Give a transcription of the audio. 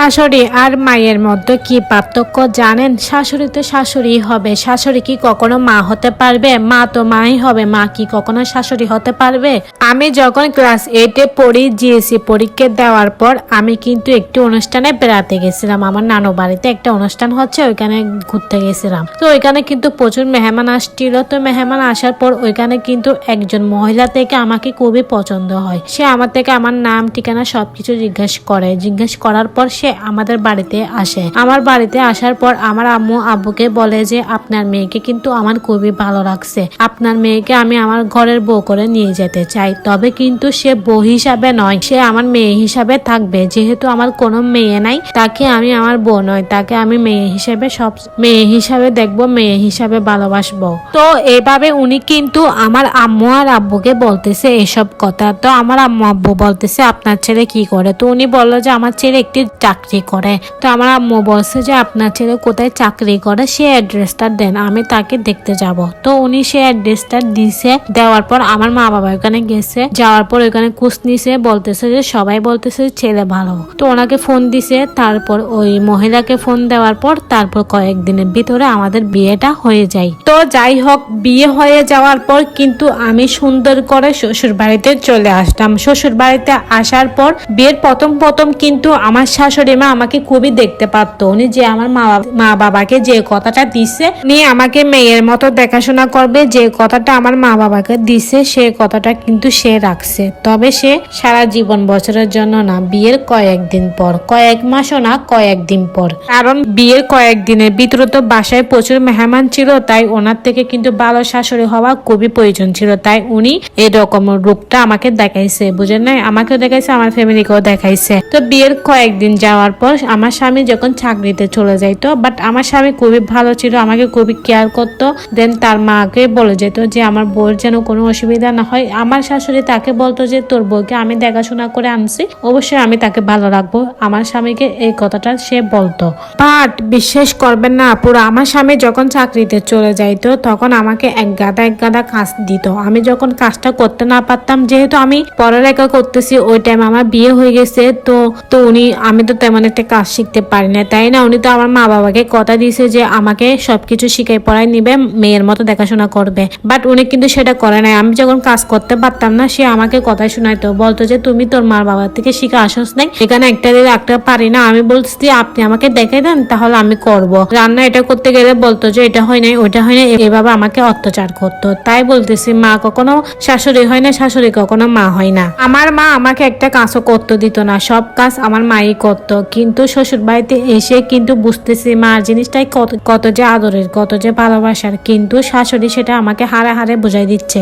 শাশুড়ি আর মায়ের মধ্যে কি পার্থক্য জানেন? শাশুড়ি তো শাশুড়ি হবে, শাশুড়ি কি কখনো মা হতে পারবে? মা তো মাই হবে, মা কি কখনো শাশুড়ি হতে পারবে? আমি যখন ক্লাস 8-এ পড়ি, জিএসসি পরীক্ষা দেওয়ার পর আমি কিন্তু একটি অনুষ্ঠানে বেড়াতে গেছিলাম। আমার নানু বাড়িতে একটা অনুষ্ঠান হচ্ছে, ওইখানে ঘুরতে গেছিলাম। তো ওইখানে কিন্তু প্রচুর মেহমান আসছিল। তো মেহমান আসার পর ওইখানে কিন্তু একজন মহিলা থেকে আমাকে খুবই পছন্দ হয়। সে আমার থেকে আমার নাম ঠিকানা সবকিছু জিজ্ঞেস করার পর সে আমাদের বাড়িতে আসে। আমার বাড়িতে আসার পর আমার আম্মু আব্বুকে বলে যে আপনার মেয়েকে কিন্তু আমার খুবই ভালো লাগছে, আপনার মেয়েকে আমি আমার ঘরের বউ করে নিয়ে যেতে চাই। তবে কিন্তু সে বউ হিসাবে নয়, সে আমার মেয়ে হিসাবে থাকবে। যেহেতু আমার কোনো মেয়ে নাই, তাকে আমি আমার বউ নয়, তাকে আমি মেয়ে হিসাবে দেখবো, মেয়ে হিসাবে ভালোবাসবো। তো এভাবে উনি কিন্তু আমার আম্মু আর আব্বুকে বলতেছে এসব কথা। তো আমার আম্মু আব্বু বলতেছে আপনার ছেলে কি করে? তো উনি বললো যে আমার ছেলে একটি চাকরি করে। তো আমার আম্মু বলছে যে আপনার ছেলে কোথায় চাকরি করে, সে অ্যাড্রেসটা দেন, আমি তাকে দেখতে যাব। তো উনি সে অ্যাড্রেসটা দিছে। দেওয়ার পর আমার মা বাবা ওখানে গেছে, যাওয়ার পর ওখানে খোঁজ নিছে, বলতেছে যে সবাই বলতেছে ছেলে ভালো। তো ওনাকে ফোন দিছে, তারপর ওই মহিলাকে ফোন দেওয়ার পর তারপর কয়েকদিনের ভিতরে আমাদের বিয়েটা হয়ে যায়। তো যাই হোক, বিয়ে হয়ে যাওয়ার পর কিন্তু আমি সুন্দর করে শ্বশুর বাড়িতে চলে আসলাম। শ্বশুর বাড়িতে আসার পর বিয়ের প্রথম কিন্তু আমার শাশুড়ি মা আমাকে খুবই দেখতে পারতো। উনি যে আমার মা বাবাকে যে কথাটা দিছে, উনি আমাকে মেয়ের মতো দেখাশোনা করবে, যে কথাটা আমার মা বাবাকে দিছে সে কথাটা কিন্তু সে রাখছে। তবে সে সারা জীবন বছরের জন্য না, বিয়ের কয়েকদিন পর, কয়েক মাসও না, কয়েকদিন পর। কারণ বিয়ের কয়েকদিনের ভিতরে তো বাসায় প্রচুর মেহমান ছিল, তাই ওনার থেকে কিন্তু ভালো শাশুড়ি হওয়া খুবই প্রয়োজন ছিল। তাই উনি এরকম রূপটা আমাকে দেখাইছে, বুঝেন নাই? আমাকেও দেখাইছে, আমার ফ্যামিলিকেও দেখাইছে। তো বিয়ের কয়েকদিন যাওয়ার পর আমার স্বামী যখন চাকরিতে চলে যাইতো, বাট আমার স্বামী খুবই ভালো ছিল, আমাকে খুবই কেয়ার করতো। দেন তার মাকে বলে যেত যে আমার বউর যেন কোনো অসুবিধা না হয়। আমার শাশুড়ি তাকে বলতো যে তোর বউকে আমি দেখাশোনা করে আনছি, অবশ্যই আমি তাকে ভালো রাখবো। আমার স্বামীকে এই কথাটা সে বলতো। বাট বিশ্বাস করবেন না পুরো, আমার স্বামী যখন চাকরিতে চলে যাইতো তখন আমাকে এক গাদা কাজ দিত। আমি যখন কাজটা করতে না পারতাম, যেহেতু আমি পড়ালেখা করতেছি, ওই টাইম আমার বিয়ে হয়ে গেছে, তো আমি তো তেমন একটা কাজ শিখতে পারি না, তাই না? উনি তো আমার মা বাবাকে কথা দিয়েছে যে আমাকে সবকিছু শিখাই পড়াই নিবে, মেয়ের মতো দেখাশোনা করবে। বাট উনি কিন্তু সেটা করে নাই। আমি যখন কাজ করতে পারতাম না, সে আমাকে কথাই শোনাইতো, বলতো যে তুমি তোর মা বাবার থেকে শিখে আসস নাই, এখানে একটা দিয়ে একটা পারি না। আমি বলছি আপনি আমাকে দেখাই দেন, তাহলে আমি করব। রান্না এটা করতে গেলে বলতো যে এটা হয় নাই, ওইটা হয় না, এভাবে আমাকে অত্যাচার করতো। তাই বলতেছি মা কখনো শাশুড়ি হয় না, শাশুড়ি কখনো মা হয় না। আমার মা আমাকে একটা কাজও করতে দিত না, সব কাজ আমার মাই করতো। কিন্তু শ্বশুর বাড়িতে এসে কিন্তু বুঝতেছি মার জিনিসটাই কত যে আদরের, কত যে ভালোবাসার। কিন্তু শাশুড়ি সেটা আমাকে হারে বুঝাই দিচ্ছে।